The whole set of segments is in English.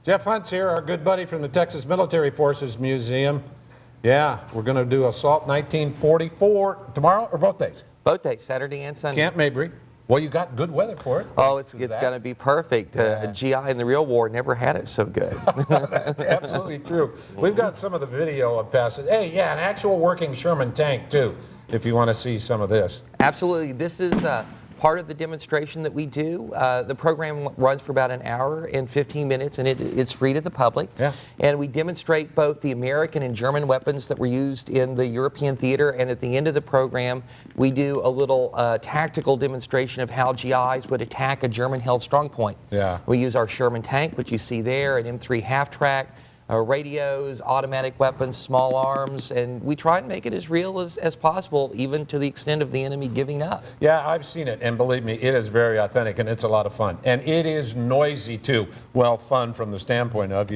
Jeff Hunt's here, our good buddy from the Texas Military Forces Museum. Yeah, we're going to do Assault 1944 tomorrow or both days? Both days, Saturday and Sunday. Camp Mabry. Well, you got good weather for it. Oh, it's going to be perfect. Yeah. GI in the real war never had it so good. That's absolutely true. We've got some of the video of passage. Hey, yeah, an actual working Sherman tank, too, if you want to see some of this. Absolutely. This is part of the demonstration that we do. The program runs for about an hour and 15 minutes, and it's free to the public. Yeah. And we demonstrate both the American and German weapons that were used in the European theater, and at the end of the program, we do a little tactical demonstration of how GIs would attack a German-held strongpoint. Yeah. We use our Sherman tank, which you see there, an M3 half-track, radios, automatic weapons, small arms, and we try and make it as real as possible, even to the extent of the enemy giving up. Yeah, I've seen it, and believe me, it is very authentic, and it's a lot of fun. And it is noisy, too. Well, fun from the standpoint of,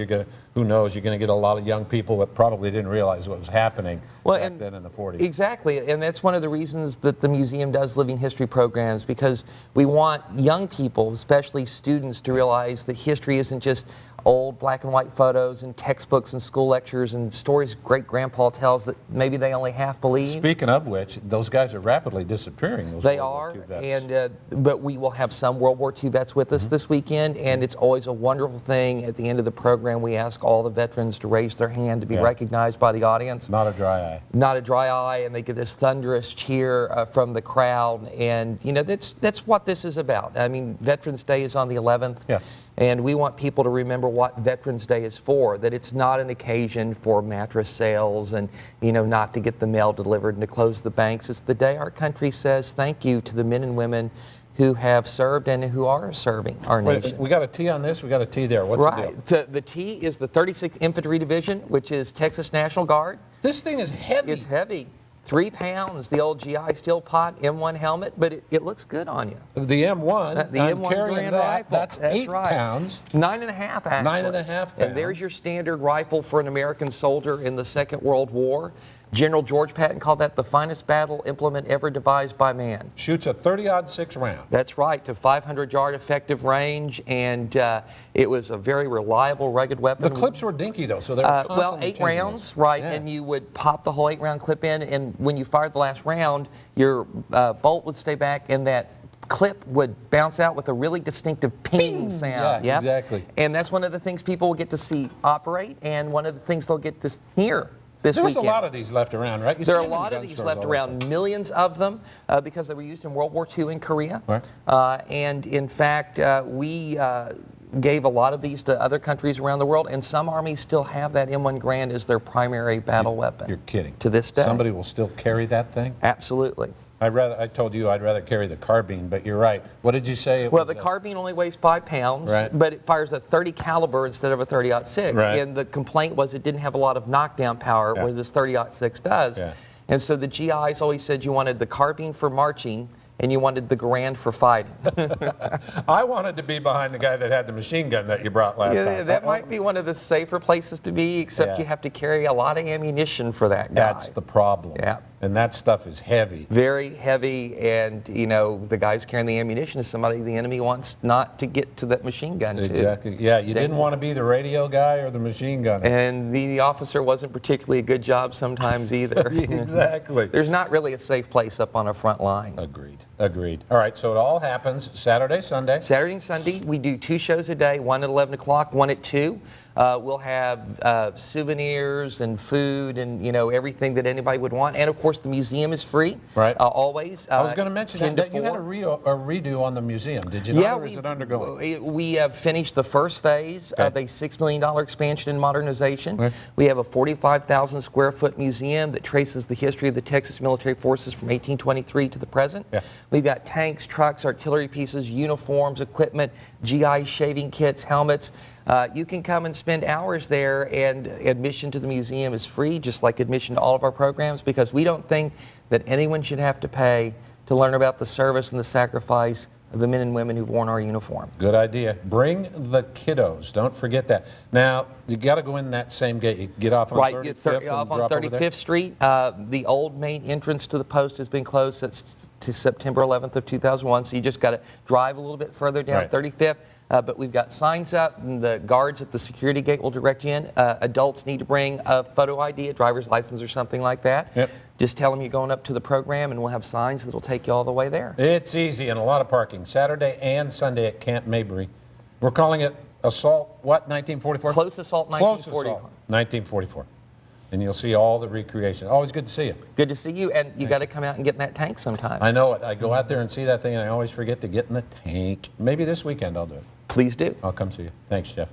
who knows, you're going to get a lot of young people that probably didn't realize what was happening back then in the 40s. Exactly, and that's one of the reasons that the museum does living history programs, because we want young people, especially students, to realize that history isn't just old black and white photos and textbooks and school lectures and stories great-grandpa tells that maybe they only half believe. Speaking of which, those guys are rapidly disappearing. Those they World are, War II vets. and but we will have some World War II vets with us this weekend, and it's always a wonderful thing. At the end of the program, we ask all the veterans to raise their hand to be recognized by the audience. Not a dry eye. Not a dry eye, and they get this thunderous cheer from the crowd, and you know that's what this is about. I mean, Veterans Day is on the 11th. Yeah. And we want people to remember what Veterans Day is for, that it's not an occasion for mattress sales and, you know, not to get the mail delivered and to close the banks. It's the day our country says thank you to the men and women who have served and who are serving our nation. We got a T on this, we got a T there. What's the deal? The T is the 36th Infantry Division, which is Texas National Guard. This thing is heavy. It's heavy. 3 pounds, the old GI steel pot M1 helmet, but it looks good on you. The M1, the I'm M1 carrying Grand that. Rifle. That's 8 pounds. 9.5 actually. 9.5 pounds. And there's your standard rifle for an American soldier in the Second World War. General George Patton called that the finest battle implement ever devised by man. Shoots a 30-06 round. That's right, to 500-yard effective range, and it was a very reliable, rugged weapon. The clips were dinky, though, so they were well, 8 rounds, right, and you would pop the whole 8-round clip in, and when you fired the last round, your bolt would stay back, and that clip would bounce out with a really distinctive ping sound. Yeah, exactly. And that's one of the things people will get to see operate, and one of the things they'll get to hear. There's a lot of these left around, right? There are a lot of these left around, millions of them, because they were used in World War II in Korea. Right. And in fact, we gave a lot of these to other countries around the world, and some armies still have that M1 Grand as their primary battle weapon. You're kidding. To this day. Somebody will still carry that thing? Absolutely. I told you I'd rather carry the carbine, but you're right. What did you say? Well, the carbine only weighs 5 pounds, but it fires a 30 caliber instead of a 30-06. Right. And the complaint was it didn't have a lot of knockdown power, whereas this 30-06 does. Yeah. And so the GIs always said you wanted the carbine for marching, and you wanted the Grand for fighting. I wanted to be behind the guy that had the machine gun that you brought last time. That might be one of the safer places to be, except you have to carry a lot of ammunition for that guy. That's the problem. Yeah. And that stuff is heavy. Very heavy, and you know, the guys carrying the ammunition is somebody the enemy wants not to get to that machine gun to. Exactly. Yeah, you didn't want to be the radio guy or the machine gunner. And the officer wasn't particularly a good job sometimes either. Exactly. There's not really a safe place up on a front line. Agreed. Agreed. All right, so it all happens Saturday, Sunday? Saturday and Sunday. We do 2 shows a day, one at 11 o'clock, one at 2. We'll have souvenirs and food and, you know, everything that anybody would want. And, of course, the museum is free. Right. Always. I was going to mention that you had a redo on the museum, did you not, or is it undergoing? We have finished the first phase of a $6 million expansion and modernization. Right. We have a 45,000 square foot museum that traces the history of the Texas military forces from 1823 to the present. Yeah. We've got tanks, trucks, artillery pieces, uniforms, equipment, GI shaving kits, helmets. You can come and spend hours there, and admission to the museum is free, just like admission to all of our programs, because we don't think that anyone should have to pay to learn about the service and the sacrifice of the men and women who've worn our uniform. Good idea. Bring the kiddos. Don't forget that. Now, you got to go in that same gate. You get off on 35th off on 35th Street. The old main entrance to the post has been closed to September 11th of 2001, so you just got to drive a little bit further down 35th. But we've got signs up, and the guards at the security gate will direct you in. Adults need to bring a photo ID, a driver's license or something like that. Yep. Just tell them you're going up to the program, and we'll have signs that'll take you all the way there. It's easy and a lot of parking, Saturday and Sunday at Camp Mabry. We're calling it Assault, what, 1944? Close Assault Close 1944. Assault 1944. And you'll see all the recreation. Always good to see you. Good to see you, and you got to come out and get in that tank sometime. I know it. I go out there and see that thing, and I always forget to get in the tank. Maybe this weekend I'll do it. Please do. I'll come see you. Thanks, Jeff.